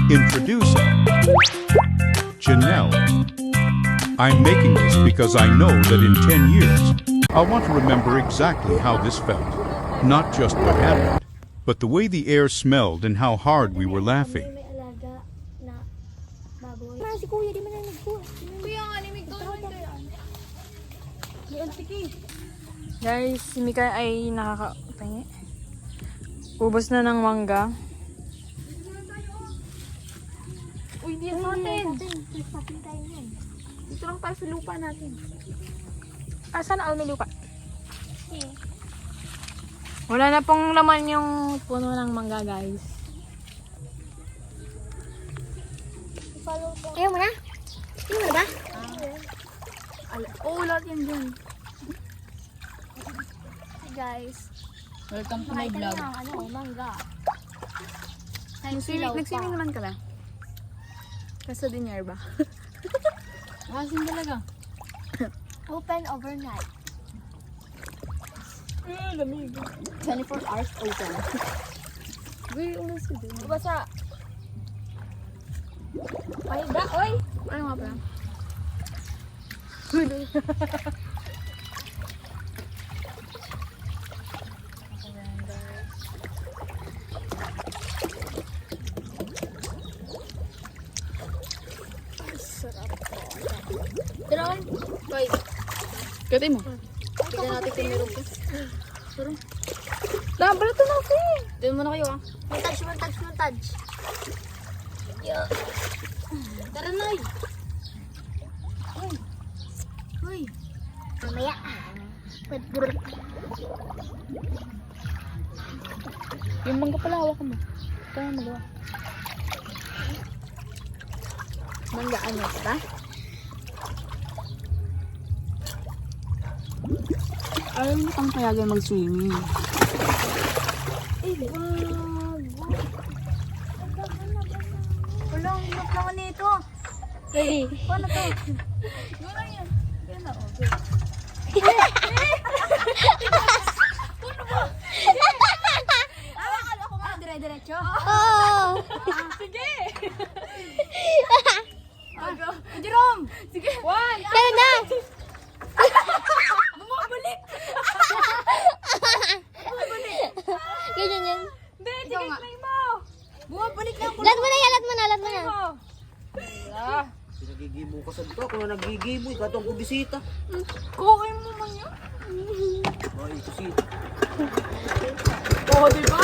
Introducing Janelle. I'm making this because I know that in 10 years, I want to remember exactly how this felt. Not just what happened, but the way the air smelled and how hard we were laughing. May alaga na baboy. Si kuya, di man na nagkuha. Kuya nga, limig doon. Guys, si Mika ay nakakapahingi. Ubos na ng mangga. Uy, di natin. Patin tayo yan. Dito lang tayo sa lupa natin. Saan ako may lupa? Okay. Wala na pong laman yung puno ng mangga, guys. Ayaw mo na? Ayaw mo na ba? Oo, lahat yan dyan. Hey guys. Welcome to my Makita vlog. niyo ang mangga. Nag-swimming naman ka na? Kasi din year ba? Asin talaga. Open overnight. Lamig. 24 hours open. Uy, ulas ko din. Basta. Ay, da, oy! Ano nga pala? Tira ko. Koy. Katay mo. Tignan natin kung meron pa. Tara. Laban ito natin. Tignan mo na kayo ah. Montage. Yeah. Tara na. Uy. Mamaya. Yung mangga pala hawakan mo. Kaya magawa. Mangga ano tara? Ayaw mo kang payagan mag-swimming. Eh, wag. Wala, ang hirap naman nito. Ready? Paano to? Gano'n yan. Yan na, okay. Hawakan ako nga, dire-diretso. Oh! Sige! Jerome! Sige! One! Tara na! Bumabalik! Ganyan yan. Hindi, sige, play mo! Bumabalik na ako. Lat mo na. Ah, Nagigimo ka sa dito. Kung nagigimo, ikaw ang kubisita. kukuin mo man yun. Ay, kubisita. Oo, diba?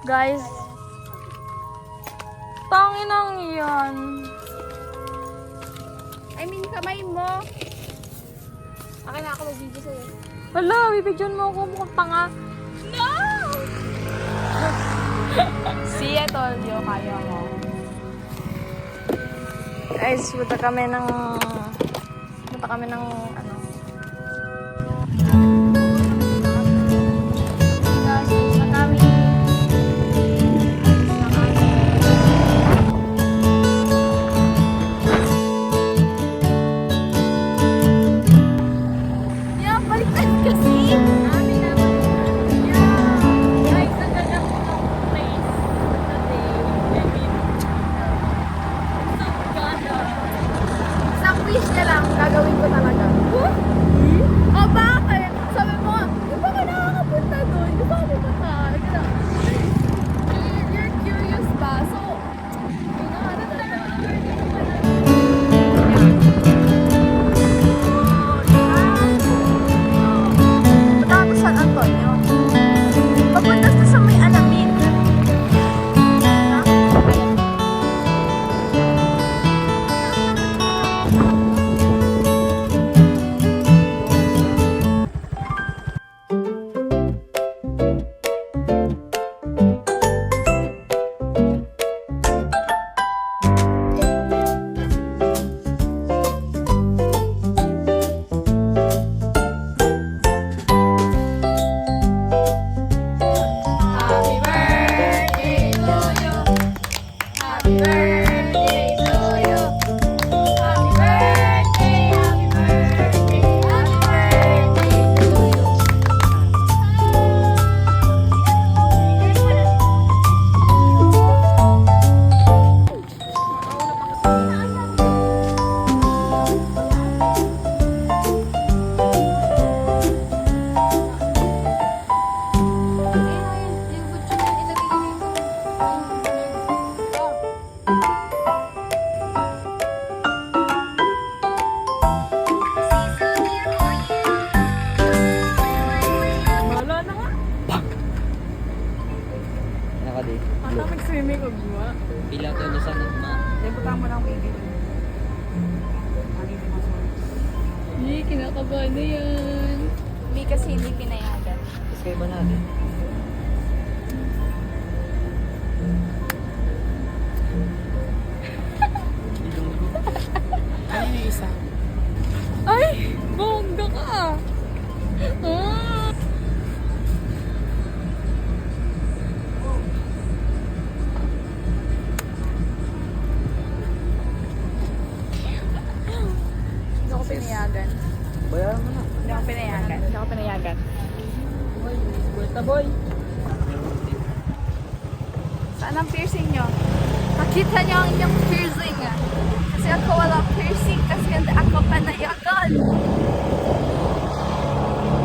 Guys. Tangin ang yan. I mean, kamay mo. Akin na ako mag-video sa'yo. Hala, bibigyan mo ako mukhang tanga. No! See, I told you, kaya mo. Guys, punta kami ng ano. Guys, na kami. Yeah, baliktad kasi. Amin naman. Yeah. Guys, nagdadam ko ng place. Isang wish niya lang, gagawin ko talaga. Woo! ka di. Ata mag-swimming ko gumawa. Pila to na sana na. Debutan mo lang baby. Hindi, kinakabahan na yan. Hindi kasi hindi pinayagan. Tapos kayo ba natin? Ano yung isa? Ay! Bongga ka! Ah! Hindi ako pinayagan. Bayaran mo na. Hindi ako pinayagan. Hindi ako pinayagan. Buweta boy. Saan ang piercing nyo? Makita nyo ang inyong piercing. Kasi ako wala piercing kasi hindi ako panayagan.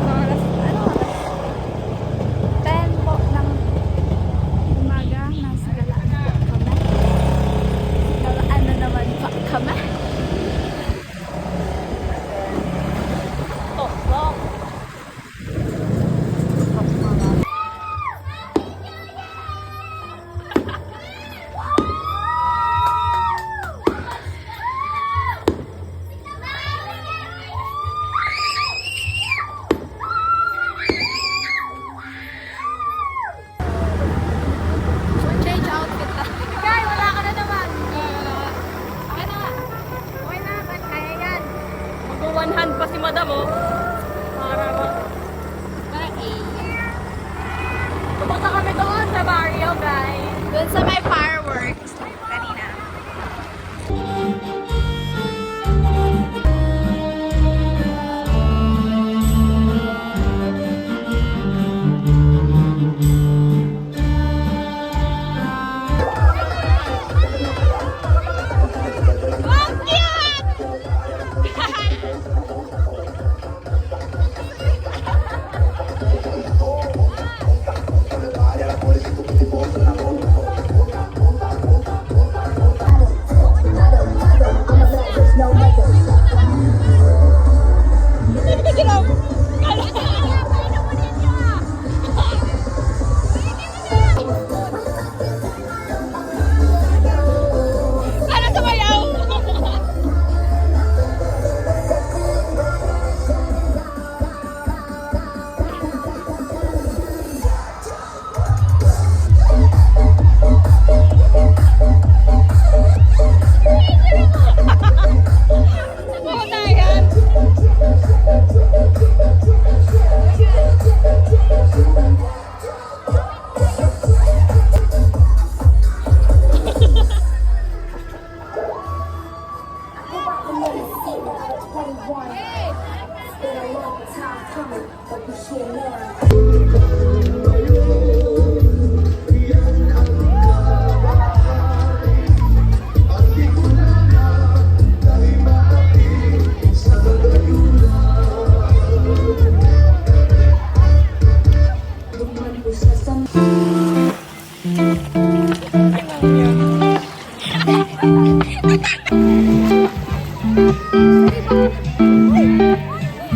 Ano oras? 10 po ng umaga. Nasa galaan na po kami. Galaan na naman pa kami. Tok. Change outfit na. Guy, wala ka na naman. Okay na. Okay na. Kaya yan. Mag-one hand pa si madam, oh. Para ba? Pupunta kami doon sa Mario, guys. Doon sa may fireworks. Kanina.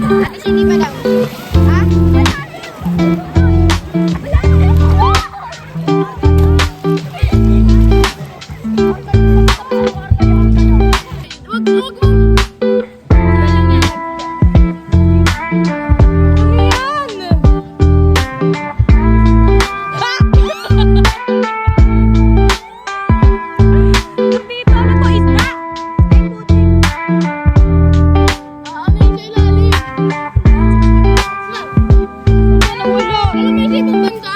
Ate, hindi pa daw. Ha? Wag. Alam mo, may ibang bansa.